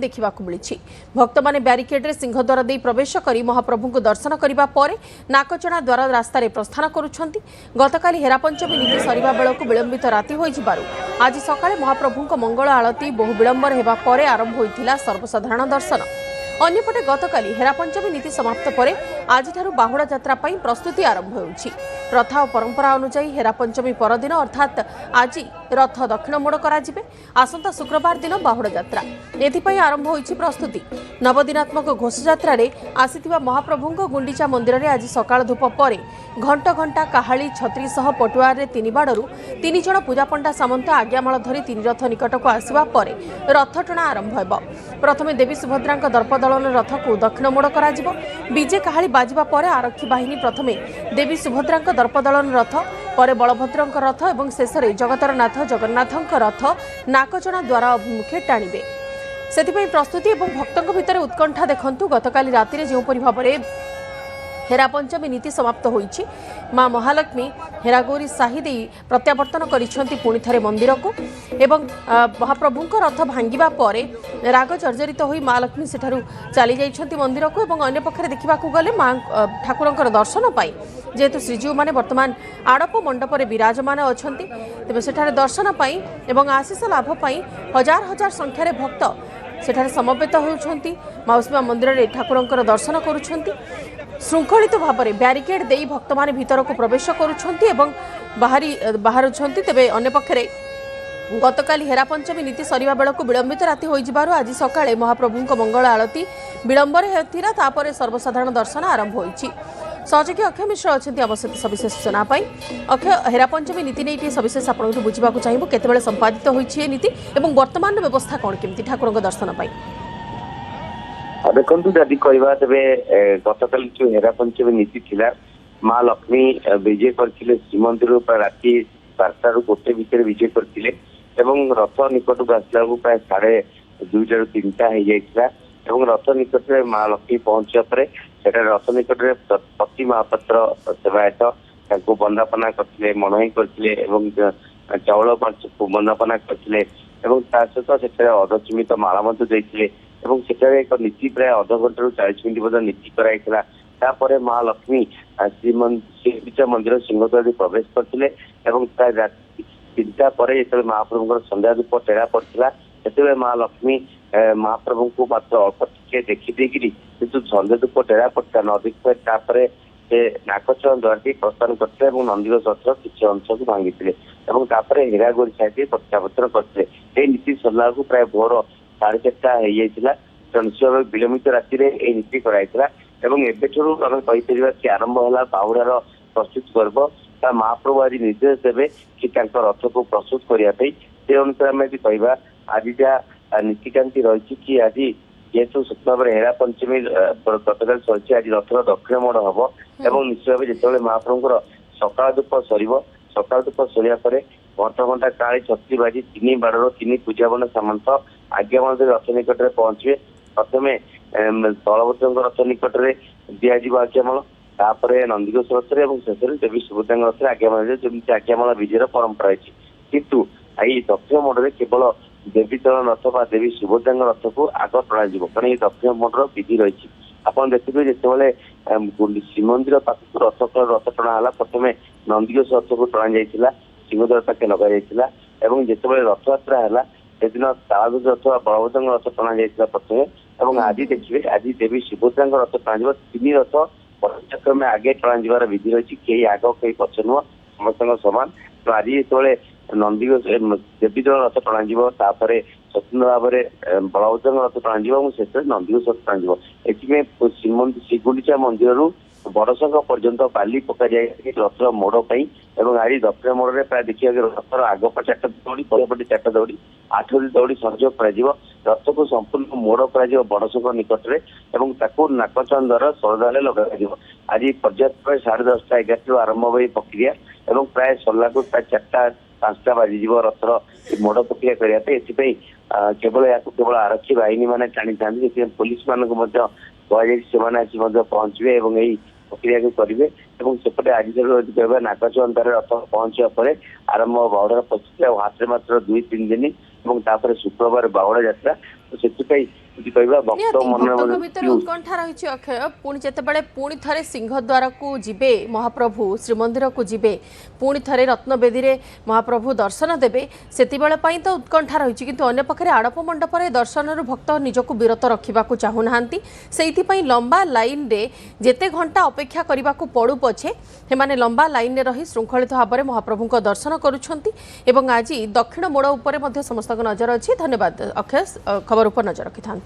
देखा मिली भक्त मैंने ब्यारिकेड्रे सिंहद्वार दे प्रवेश कर महाप्रभु को दर्शन करने पर नाकचणा द्वार रास्तार प्रस्थान करुंच गतकाली हेरापंचमी नीति सरिबा बेलू विलंबित राति हो आज सकाळे महाप्रभु मंगल आलती बहु विलंबर होगा पर आरंभ होता सर्वसाधारण दर्शन अन्यपटे गतकाली हेरापंचमी नीति समाप्त पर आज बाहुड़ा यात्रा प्रस्तुति आरंभ होउछि प्रथा और परंपरा अनुसार हेरापंचमी परदिन अर्थात आज रथ दक्षिण मोड़ कराजिबे आसंता शुक्रवार दिन बाहुड़ा यात्रा एथिपाई आरंभ होइछि प्रस्तुति नवदिनात्मक घोषयात्रा रे आसीथिबा महाप्रभुंको गुंडीचा मंदिर रे आज सकाळ धूप पर घंट घंटा काहाली छत्री सह पटुआर रे तीन बाड़ू तीन जण पूजापंडा सामंत आज्ञामाल धरी तीन रथ निकट को आसीबा पर रथ टणा आरंभ हेबो प्रथमे देवी सुभद्रांक दर्पदलन रथ को दक्षिण मोड़ कराजिबो बीजे काहाली बाजिबा पर आरक्षी बाहिनी प्रथमे देवी सुभद्रांक दर्पदलन रथ पर बलभद्रंक रथ और शेष में जगतरनाथ जगन्नाथंक रथ नाकचणा द्वार अभिमुखे टाणिबे सेथिपई प्रस्तुति और भक्तों भितर उत्कंठा देखंतु गतकाली राति जोपरि भाव हेरापंचमी नीति समाप्त होइछि माँ महालक्ष्मी हेरागौरी साही दे प्रत्यावर्तन करिसेंति पुणी थरे मंदिर को एवं महाप्रभुंक रथ भांगिबा परे राग जर्जरित होई माँ लक्ष्मी सेठारु चली जाइछंति मंदिर को एवं अन्य पक्षरे देखिबाकू गले माँ ठाकुरंकर दर्शन पाई जेहेतु श्रीजीव माने वर्तमान आड़प मंडप रे विराजमान अछंति तेबे सेठारे दर्शन पाई एवं आशीष लाभ पाई हजार हजार संख्यार भक्त सेठारे समवेत होउछंति माउसीमा मंदिर रे ठाकुरंकर दर्शन करुछंति श्रृंखलित भाव में ब्यारिकेड दे भक्त माने भीतर को प्रवेश करुछंति एवं बाहरुछंति तेबे अन्य पक्षरे गतकाली हेरापंचमी नीति सरिबा बेलू विलंबित राति हो आज सकाळे महाप्रभुंक मंगल आलती विलंबर होता तापर सर्वसाधारण दर्शन आरंभ होइछि सहयोगी अक्षय मिश्र अच्छा आम सहित सविशेष सूचना अक्षय हेरापंचमी नीति नहीं सविशेष आपको बुझा चाहिए केतबेले संपादित होइछि नीति एवं वर्तमान व्यवस्था कौन केमती ठाकुर दर्शन पाई देखो जदि कहवा तेरे गतकाली जो हेरापंचमी नीति थिला माँ लक्ष्मी विजय करथिले श्रीमंदिर राति 12टा ରୁ 1 भितर विजय करथिले एवं रथ निकट को आसला प्राय 2:30 ରୁ 3टा हो जाइथिला एवं रथ निकट में माँ लक्ष्मी पहुंचा पर रथ निकट में पति महापात्र सेवायत बंदापना करथिले मनोही करथिले एवं चाउल बंदापना करथिले एवं ता सहित से अधचिमित माला मध्य देइथिले एवं सेठारे एक नीति प्राय अध घंटा 40 मिनिट पर्यंत नीति कराइथिला तापर माँ लक्ष्मी श्रीगुंडीचा मंदिर सिंहद्वार प्रवेश करथिले एवं प्राय 3टा पर जो महाप्रभुंकर संध्या धूप टेरा पड़ता से माँ लक्ष्मी महाप्रभु को मात्र अल्प टिके देखी किंतु संध्या धूप टेरा पड़ता न देख तापर से नाकचण द्वार प्रस्थान करते नंदीघोष रथर किसी अंश को भांगी हेरागोरी साइड प्रत्यावर्तन करते नीति सरला प्राय भोर 4:30 हो विलंबित राति नीति कराइला एवं आम कहीपर कि आरंभ है बाहुड़ार प्रस्तुत पर्व महाप्रभु आज निर्देश देवे कि रथ को प्रस्तुत करने से अनुसार आम यदि कह आज जहाँ नीतिकांति रही कि आज जेहेतु शुक्र हेरा पंचमी गतकाल सरी आज रथर दक्षिण मोड़ हम एवं निश्चय भाव जो महाप्रभुर सकाल धूप सर सकाल धूप सरिया घंट घंटा काली छत्री बाजी 3 बाड़र 3 पूजाबन सामंत आज्ञामाल रथ निकट में पहुंचे प्रथमे बलभद्र रथ निकट में दिज्व आज्ञामाल तापर नंदीघोष रथ शेष में देवी सुभद्रा रथ आज्ञामाल जमी आज्ञामाल विजय परंपरा है किंतु आई दक्षिण मोड़ केवल देवी दलन रथ बा देवी सुभद्रा रथ को आग टणाजी कारण ये दक्षिण मोड़ विधि रही आप देखिए जिते श्रीमंदिर पाखक रथ टणा है प्रथम नंदीघोष रथ को टणा जाइए सिंहद्वार पाखे लग जाइए जिते रथयात्रा है सेदिन तालध्वज रथ बलभद्र रथ टणा जाइए प्रथम आज देखिए आज देवी सुभद्रा रथ टण 3 रथ पश्चाक्रमे आगे टण जबार विधि रही कई आग कई पछ नुह समस्त सामान तो आज जो नंदीघोष देवी दल रथ टण स्वतंत्र भाव में बलभद्र रथ टण शेष नंदीघोष रथ टण श्रीगुंडीचा मंदिर बड़संघ पर्यंत बाली पक जाए रथर मोड़ पर आज दक्षिण मोड़ में प्राय देखिए रथर आगपट 4टा दौड़ी पड़पटे 4टा दौड़ी 8टी दौड़ी संयोग कर रथ को संपूर्ण मोड़ कर बड़संघ निकट में नाकचण द्वारा सरदा लगे आज पर्याप्त 10:30 11 आरंभ हो प्रक्रिया प्राय सरला को प्राय 4टा 5टा बाजिज रथर मोड़ प्रक्रिया करने केवल या केवल आरक्षी बाहिनी मैंने टाणी था पुलिस मानक कहु पहुंचे प्रक्रिया को करेंगे सेपटे आज कह नाकचण द्वारा रथ पहुंचा पर आरंभ बाहुड़ार प्रस्तुति हाथ में मात्र 2-3 दिन शुक्रवार बाहुड़ा यात्रा तो से कहवा भक्त निहाती मन भक्तों भितर उत्कंठा रही अक्षय पुणी जितेबाला पुणी थे सिंहद्वार को जीवे महाप्रभु श्रीमंदिर को जीवे पुणी थे रत्नवेदी रे महाप्रभु दर्शन देवे से तो उत्कंठा रही किंतु अन्य पक्षे आड़प मंडप दर्शन भक्त निजक विरत रखा चाहूना से लंबा लाइन रे जेते घंटा अपेक्षा करने को पड़ू पछे से लंबा लाइन रे रही श्रृंखलित भाव में महाप्रभु दर्शन करुँच आज दक्षिण मोड़ उपर समस्त नजर अच्छी धन्यवाद अक्षय खबर उपर नजर रखि था।